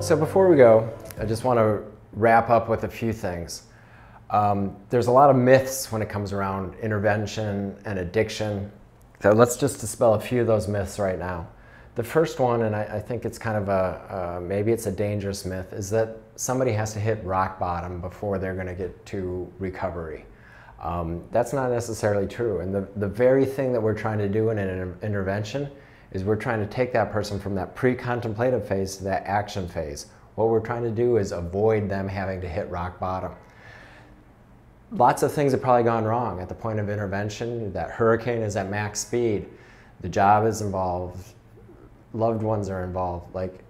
So before we go, I just want to wrap up with a few things. There's a lot of myths when it comes around intervention and addiction. So let's just dispel a few of those myths right now. The first one, and I think it's kind of maybe it's a dangerous myth, is that somebody has to hit rock bottom before they're going to get to recovery. That's not necessarily true. And the very thing that we're trying to do in an intervention is we're trying to take that person from that pre-contemplative phase to that action phase. What we're trying to do is avoid them having to hit rock bottom. Lots of things have probably gone wrong at the point of intervention. That hurricane is at max speed. The job is involved. Loved ones are involved. Like,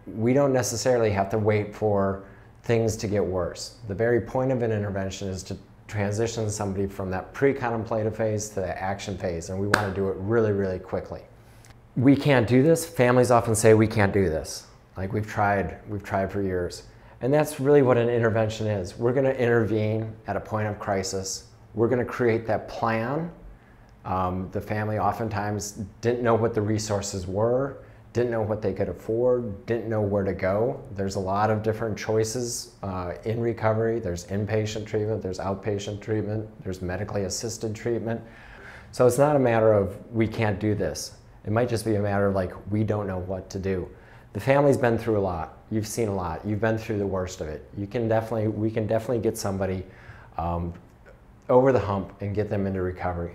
we don't necessarily have to wait for things to get worse. The very point of an intervention is to transition somebody from that pre-contemplative phase to the action phase, and we want to do it really, really quickly. We can't do this. Families often say we can't do this. Like, we've tried for years. And that's really what an intervention is. We're going to intervene at a point of crisis. We're going to create that plan. The family oftentimes didn't know what the resources were, didn't know what they could afford, didn't know where to go. There's a lot of different choices in recovery. There's inpatient treatment, there's outpatient treatment, there's medically assisted treatment. So it's not a matter of we can't do this. It might just be a matter of like, we don't know what to do. The family's been through a lot. You've seen a lot. You've been through the worst of it. We can definitely get somebody over the hump and get them into recovery.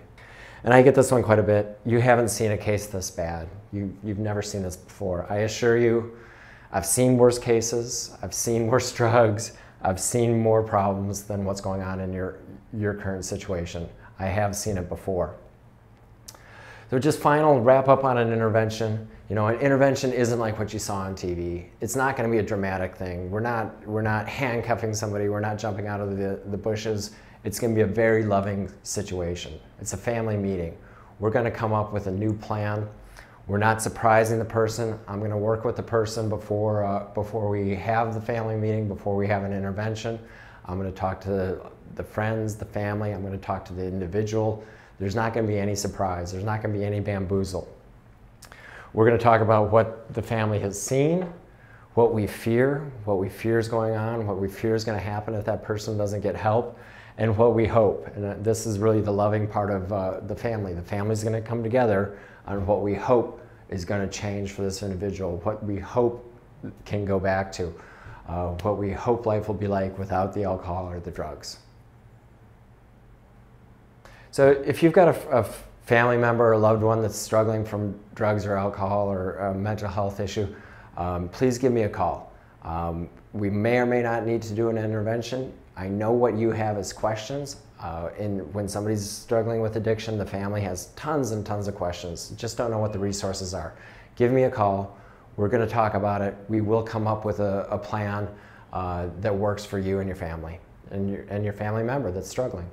And I get this one quite a bit. You haven't seen a case this bad. You've never seen this before. I assure you, I've seen worse cases. I've seen worse drugs. I've seen more problems than what's going on in your current situation. I have seen it before. So just final wrap up on an intervention. You know, an intervention isn't like what you saw on TV. It's not going to be a dramatic thing. We're not handcuffing somebody. We're not jumping out of the bushes. It's going to be a very loving situation. It's a family meeting. We're going to come up with a new plan. We're not surprising the person. I'm going to work with the person before we have the family meeting, before we have an intervention. I'm going to talk to the friends, the family. I'm going to talk to the individual. There's not going to be any surprise. There's not going to be any bamboozle. We're going to talk about what the family has seen, what we fear is going on, what we fear is going to happen if that person doesn't get help, and what we hope. And this is really the loving part of the family. The family's going to come together on what we hope is going to change for this individual, what we hope can go back to, what we hope life will be like without the alcohol or the drugs. So if you've got a family member or a loved one that's struggling from drugs or alcohol or a mental health issue, please give me a call. We may or may not need to do an intervention. I know what you have as questions. When somebody's struggling with addiction, the family has tons and tons of questions. Just don't know what the resources are. Give me a call. We're going to talk about it. We will come up with a plan that works for you and your family and your family member that's struggling.